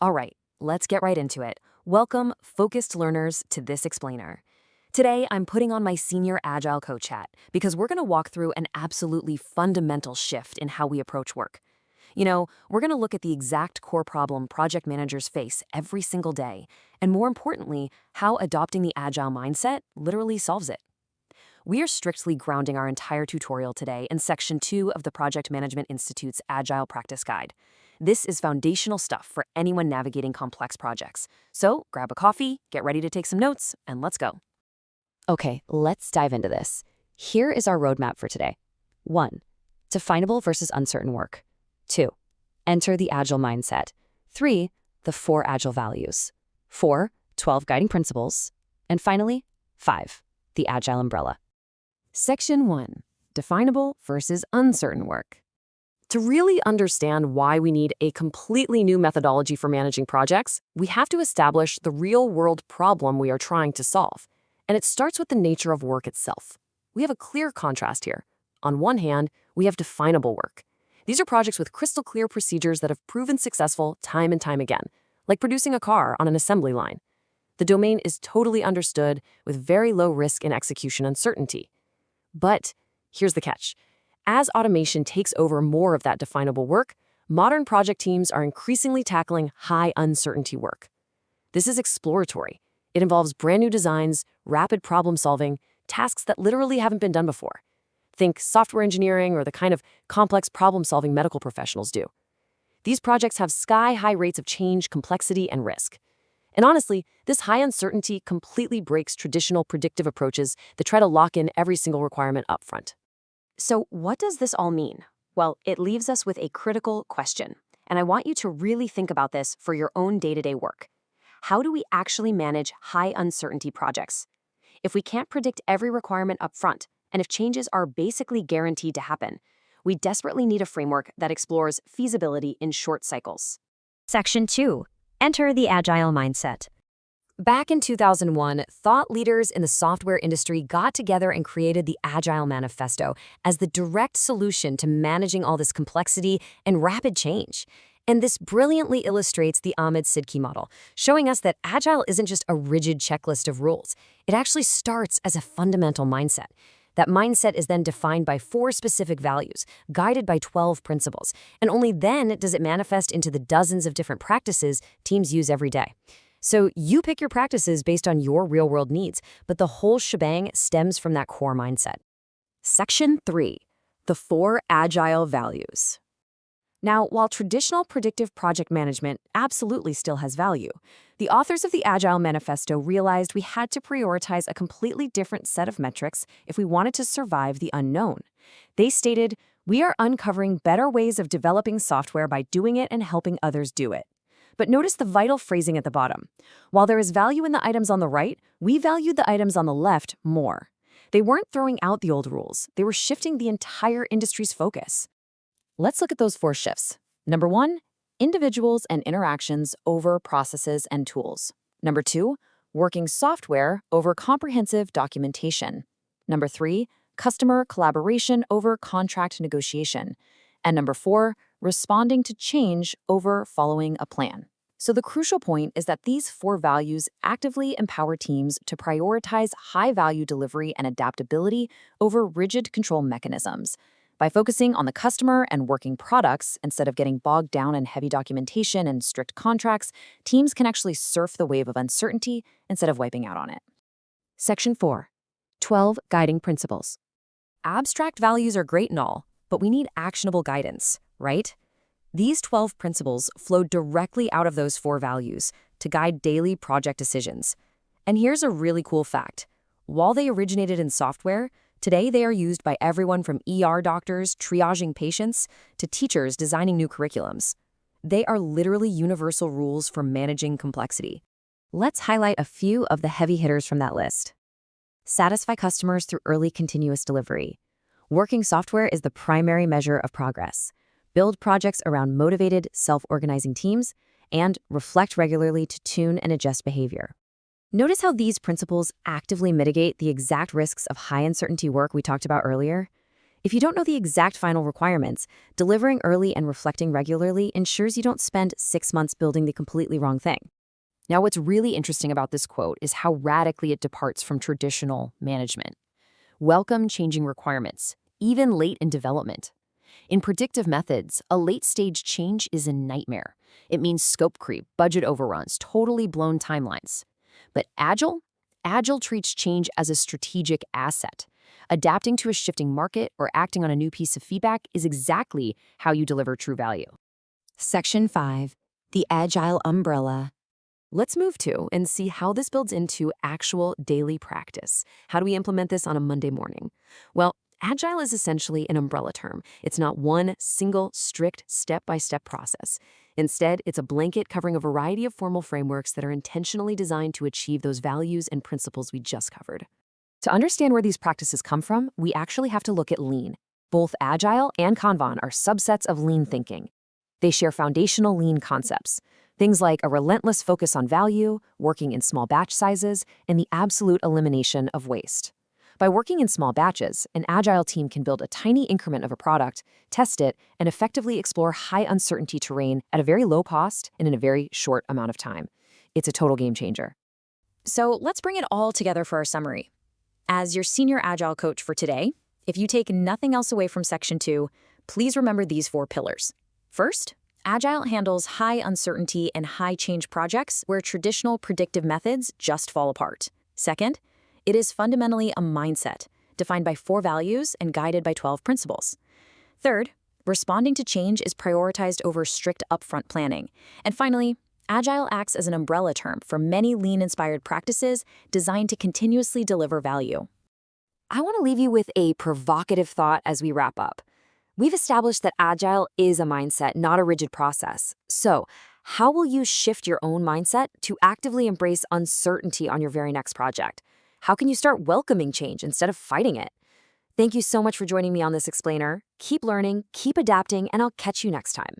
All right, let's get right into it. Welcome, focused learners, to this explainer. Today, I'm putting on my senior Agile coach hat because we're going to walk through an absolutely fundamental shift in how we approach work. We're going to look at the exact core problem project managers face every single day, and more importantly, how adopting the Agile mindset literally solves it. We are strictly grounding our entire tutorial today in Section 2 of the Project Management Institute's Agile Practice Guide. This is foundational stuff for anyone navigating complex projects. So grab a coffee, get ready to take some notes, and let's go. Okay, let's dive into this. Here is our roadmap for today. 1. Definable versus uncertain work. 2. Enter the Agile mindset. 3. The 4 Agile values. 4. 12 guiding principles. And finally, 5. The Agile umbrella. Section 1. Definable versus uncertain work. To really understand why we need a completely new methodology for managing projects, we have to establish the real-world problem we are trying to solve. And it starts with the nature of work itself. We have a clear contrast here. On one hand, we have definable work. These are projects with crystal clear procedures that have proven successful time and time again, like producing a car on an assembly line. The domain is totally understood with very low risk and execution uncertainty. But here's the catch. As automation takes over more of that definable work, modern project teams are increasingly tackling high uncertainty work. This is exploratory. It involves brand new designs, rapid problem solving, tasks that literally haven't been done before. Think software engineering or the kind of complex problem solving medical professionals do. These projects have sky-high rates of change, complexity, and risk. And honestly, this high uncertainty completely breaks traditional predictive approaches that try to lock in every single requirement up front. So what does this all mean? Well, it leaves us with a critical question, and I want you to really think about this for your own day-to-day work. How do we actually manage high uncertainty projects? If we can't predict every requirement up front, and if changes are basically guaranteed to happen, we desperately need a framework that explores feasibility in short cycles. Section 2. Enter the Agile mindset. Back in 2001, thought leaders in the software industry got together and created the Agile Manifesto as the direct solution to managing all this complexity and rapid change. And this brilliantly illustrates the Ahmed Sidki model, showing us that Agile isn't just a rigid checklist of rules. It actually starts as a fundamental mindset. That mindset is then defined by 4 specific values, guided by 12 principles, and only then does it manifest into the dozens of different practices teams use every day. So you pick your practices based on your real-world needs, but the whole shebang stems from that core mindset. Section 3. The 4 Agile values. Now, while traditional predictive project management absolutely still has value, the authors of the Agile Manifesto realized we had to prioritize a completely different set of metrics if we wanted to survive the unknown. They stated, "We are uncovering better ways of developing software by doing it and helping others do it." But notice the vital phrasing at the bottom. While there is value in the items on the right, we valued the items on the left more. They weren't throwing out the old rules. They were shifting the entire industry's focus. Let's look at those 4 shifts. Number 1, individuals and interactions over processes and tools. Number 2, working software over comprehensive documentation. Number 3, customer collaboration over contract negotiation. And number 4, responding to change over following a plan. So the crucial point is that these 4 values actively empower teams to prioritize high-value delivery and adaptability over rigid control mechanisms. By focusing on the customer and working products instead of getting bogged down in heavy documentation and strict contracts, teams can actually surf the wave of uncertainty instead of wiping out on it. Section 4. 12 guiding principles. Abstract values are great and all, but we need actionable guidance, right? These 12 principles flow directly out of those 4 values to guide daily project decisions. And here's a really cool fact. While they originated in software, today they are used by everyone from ER doctors triaging patients to teachers designing new curriculums. They are literally universal rules for managing complexity. Let's highlight a few of the heavy hitters from that list. Satisfy customers through early continuous delivery. Working software is the primary measure of progress. Build projects around motivated, self-organizing teams, and reflect regularly to tune and adjust behavior. Notice how these principles actively mitigate the exact risks of high uncertainty work we talked about earlier? If you don't know the exact final requirements, delivering early and reflecting regularly ensures you don't spend 6 months building the completely wrong thing. Now, what's really interesting about this quote is how radically it departs from traditional management. Welcome changing requirements, even late in development. In predictive methods, a late-stage change is a nightmare. It means scope creep, budget overruns, totally blown timelines. But Agile treats change as a strategic asset. Adapting to a shifting market or acting on a new piece of feedback is exactly how you deliver true value. Section 5. The Agile Umbrella. Let's move to and see how this builds into actual daily practice. How do we implement this on a Monday morning? Well, Agile is essentially an umbrella term. It's not one single, strict, step-by-step process. Instead, it's a blanket covering a variety of formal frameworks that are intentionally designed to achieve those values and principles we just covered. To understand where these practices come from, we actually have to look at Lean. Both Agile and Kanban are subsets of Lean thinking. They share foundational Lean concepts. Things like a relentless focus on value, working in small batch sizes, and the absolute elimination of waste. By working in small batches, an Agile team can build a tiny increment of a product, test it, and effectively explore high uncertainty terrain at a very low cost and in a very short amount of time. It's a total game changer. So let's bring it all together for our summary. As your senior Agile coach for today, if you take nothing else away from Section 2, please remember these 4 pillars. First, Agile handles high uncertainty and high change projects where traditional predictive methods just fall apart. Second, it is fundamentally a mindset, defined by 4 values and guided by 12 principles. Third, responding to change is prioritized over strict upfront planning. And finally, Agile acts as an umbrella term for many Lean-inspired practices designed to continuously deliver value. I want to leave you with a provocative thought as we wrap up. We've established that Agile is a mindset, not a rigid process. So, how will you shift your own mindset to actively embrace uncertainty on your very next project? How can you start welcoming change instead of fighting it? Thank you so much for joining me on this explainer. Keep learning, keep adapting, and I'll catch you next time.